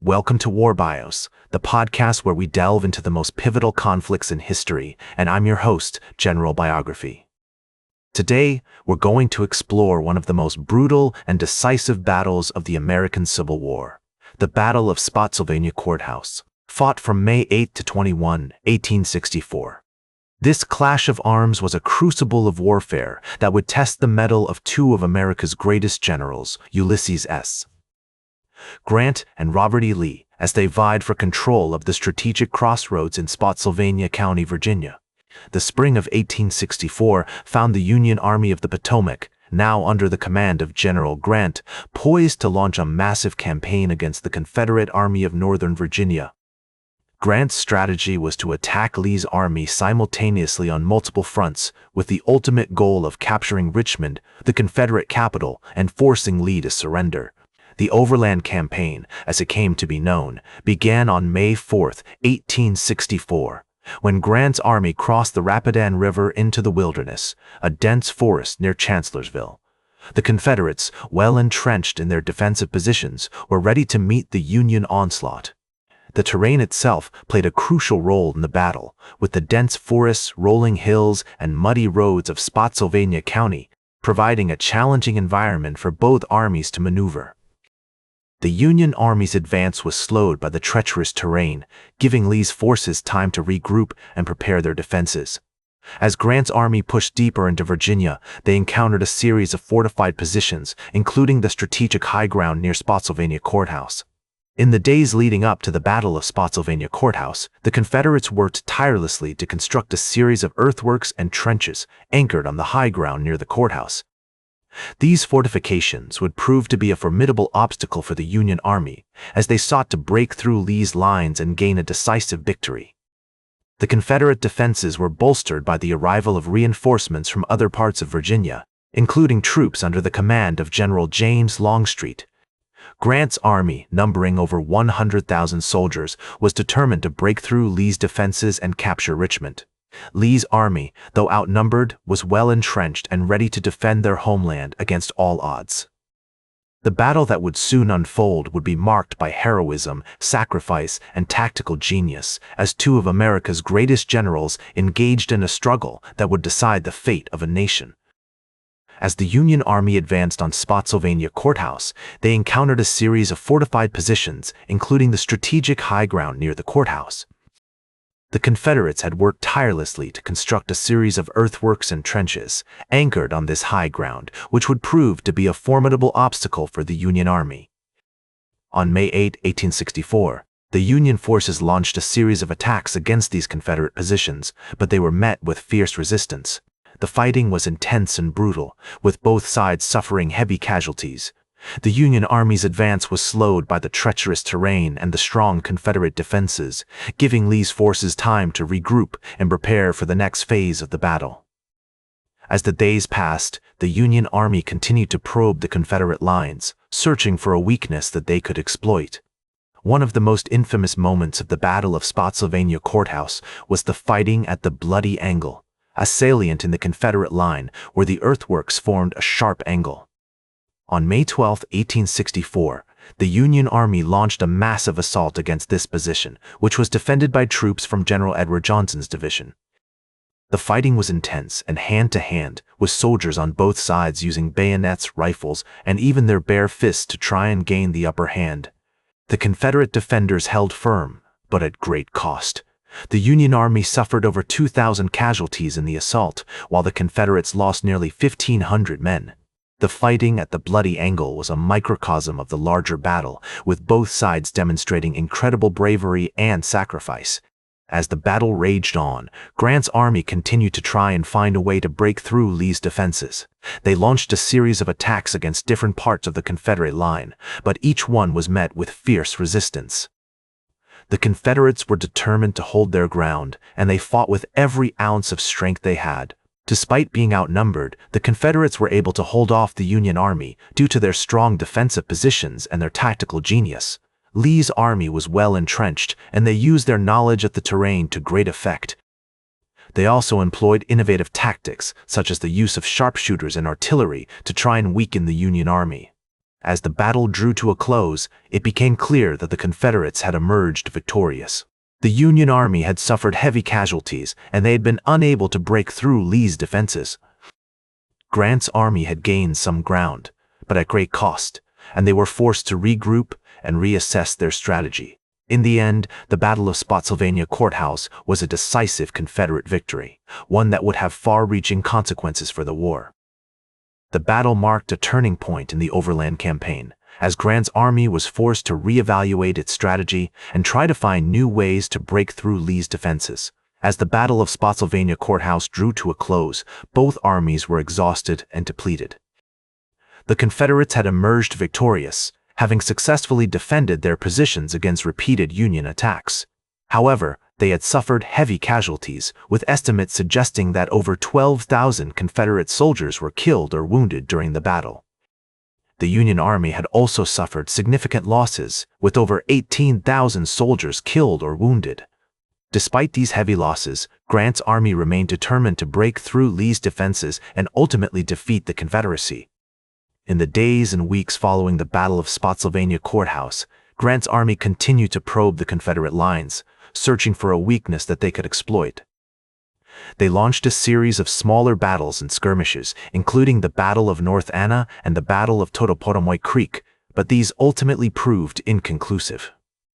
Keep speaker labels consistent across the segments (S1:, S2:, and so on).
S1: Welcome to War Bios, the podcast where we delve into the most pivotal conflicts in history, and I'm your host, General Biography. Today, we're going to explore one of the most brutal and decisive battles of the American Civil War, the Battle of Spotsylvania Courthouse, fought from May 8 to 21, 1864. This clash of arms was a crucible of warfare that would test the mettle of two of America's greatest generals, Ulysses S. Grant and Robert E. Lee, as they vied for control of the strategic crossroads in Spotsylvania County, Virginia. The spring of 1864 found the Union Army of the Potomac, now under the command of General Grant, poised to launch a massive campaign against the Confederate Army of Northern Virginia. Grant's strategy was to attack Lee's army simultaneously on multiple fronts, with the ultimate goal of capturing Richmond, the Confederate capital, and forcing Lee to surrender. The Overland Campaign, as it came to be known, began on May 4, 1864, when Grant's army crossed the Rapidan River into the wilderness, a dense forest near Chancellorsville. The Confederates, well entrenched in their defensive positions, were ready to meet the Union onslaught. The terrain itself played a crucial role in the battle, with the dense forests, rolling hills, and muddy roads of Spotsylvania County providing a challenging environment for both armies to maneuver. The Union Army's advance was slowed by the treacherous terrain, giving Lee's forces time to regroup and prepare their defenses. As Grant's army pushed deeper into Virginia, they encountered a series of fortified positions, including the strategic high ground near Spotsylvania Courthouse. In the days leading up to the Battle of Spotsylvania Courthouse, the Confederates worked tirelessly to construct a series of earthworks and trenches anchored on the high ground near the courthouse. These fortifications would prove to be a formidable obstacle for the Union Army, as they sought to break through Lee's lines and gain a decisive victory. The Confederate defenses were bolstered by the arrival of reinforcements from other parts of Virginia, including troops under the command of General James Longstreet. Grant's army, numbering over 100,000 soldiers, was determined to break through Lee's defenses and capture Richmond. Lee's army, though outnumbered, was well entrenched and ready to defend their homeland against all odds. The battle that would soon unfold would be marked by heroism, sacrifice, and tactical genius, as two of America's greatest generals engaged in a struggle that would decide the fate of a nation. As the Union Army advanced on Spotsylvania Courthouse, they encountered a series of fortified positions, including the strategic high ground near the courthouse. The Confederates had worked tirelessly to construct a series of earthworks and trenches, anchored on this high ground, which would prove to be a formidable obstacle for the Union Army. On May 8, 1864, the Union forces launched a series of attacks against these Confederate positions, but they were met with fierce resistance. The fighting was intense and brutal, with both sides suffering heavy casualties. The Union Army's advance was slowed by the treacherous terrain and the strong Confederate defenses, giving Lee's forces time to regroup and prepare for the next phase of the battle. As the days passed, the Union Army continued to probe the Confederate lines, searching for a weakness that they could exploit. One of the most infamous moments of the Battle of Spotsylvania Courthouse was the fighting at the Bloody Angle, a salient in the Confederate line where the earthworks formed a sharp angle. On May 12, 1864, the Union Army launched a massive assault against this position, which was defended by troops from General Edward Johnson's division. The fighting was intense and hand-to-hand, with soldiers on both sides using bayonets, rifles, and even their bare fists to try and gain the upper hand. The Confederate defenders held firm, but at great cost. The Union Army suffered over 2,000 casualties in the assault, while the Confederates lost nearly 1,500 men. The fighting at the Bloody Angle was a microcosm of the larger battle, with both sides demonstrating incredible bravery and sacrifice. As the battle raged on, Grant's army continued to try and find a way to break through Lee's defenses. They launched a series of attacks against different parts of the Confederate line, but each one was met with fierce resistance. The Confederates were determined to hold their ground, and they fought with every ounce of strength they had. Despite being outnumbered, the Confederates were able to hold off the Union Army due to their strong defensive positions and their tactical genius. Lee's army was well entrenched, and they used their knowledge of the terrain to great effect. They also employed innovative tactics, such as the use of sharpshooters and artillery, to try and weaken the Union Army. As the battle drew to a close, it became clear that the Confederates had emerged victorious. The Union Army had suffered heavy casualties, and they had been unable to break through Lee's defenses. Grant's army had gained some ground, but at great cost, and they were forced to regroup and reassess their strategy. In the end, the Battle of Spotsylvania Courthouse was a decisive Confederate victory, one that would have far-reaching consequences for the war. The battle marked a turning point in the overland campaign, as Grant's army was forced to reevaluate its strategy and try to find new ways to break through Lee's defenses. As the Battle of Spotsylvania Courthouse drew to a close, both armies were exhausted and depleted. The Confederates had emerged victorious, having successfully defended their positions against repeated Union attacks. However, they had suffered heavy casualties, with estimates suggesting that over 12,000 Confederate soldiers were killed or wounded during the battle. The Union Army had also suffered significant losses, with over 18,000 soldiers killed or wounded. Despite these heavy losses, Grant's army remained determined to break through Lee's defenses and ultimately defeat the Confederacy. In the days and weeks following the Battle of Spotsylvania Courthouse, Grant's army continued to probe the Confederate lines, searching for a weakness that they could exploit. They launched a series of smaller battles and skirmishes, including the Battle of North Anna and the Battle of Totopotomoy Creek, but these ultimately proved inconclusive.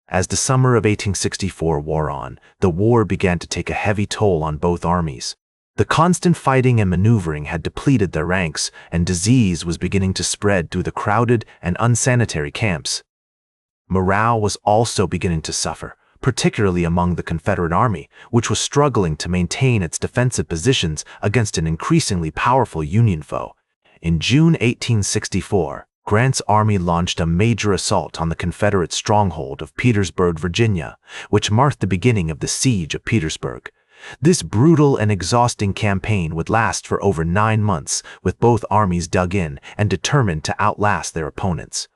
S1: As the summer of 1864 wore on, the war began to take a heavy toll on both armies. The constant fighting and maneuvering had depleted their ranks, and disease was beginning to spread through the crowded and unsanitary camps. Morale was also beginning to suffer, particularly among the Confederate Army, which was struggling to maintain its defensive positions against an increasingly powerful Union foe. In June 1864, Grant's army launched a major assault on the Confederate stronghold of Petersburg, Virginia, which marked the beginning of the Siege of Petersburg. This brutal and exhausting campaign would last for over 9 months, with both armies dug in and determined to outlast their opponents.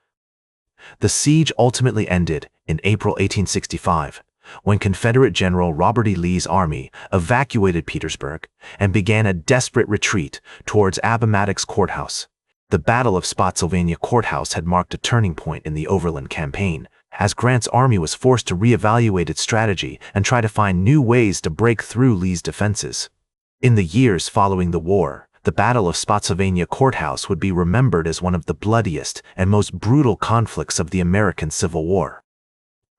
S1: The siege ultimately ended in April 1865, when Confederate General Robert E. Lee's army evacuated Petersburg and began a desperate retreat towards Appomattox Courthouse. The Battle of Spotsylvania Courthouse had marked a turning point in the overland campaign, as Grant's army was forced to reevaluate its strategy and try to find new ways to break through Lee's defenses. In the years following the war, the Battle of Spotsylvania Courthouse would be remembered as one of the bloodiest and most brutal conflicts of the American Civil War.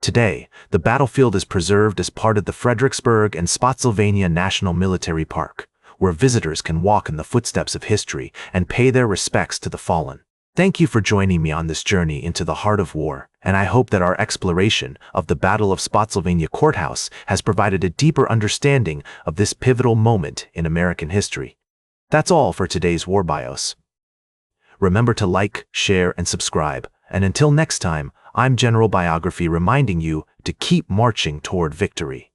S1: Today, the battlefield is preserved as part of the Fredericksburg and Spotsylvania National Military Park, where visitors can walk in the footsteps of history and pay their respects to the fallen. Thank you for joining me on this journey into the heart of war, and I hope that our exploration of the Battle of Spotsylvania Courthouse has provided a deeper understanding of this pivotal moment in American history. That's all for today's War Bios. Remember to like, share, and subscribe, and until next time, I'm General Biography reminding you to keep marching toward victory.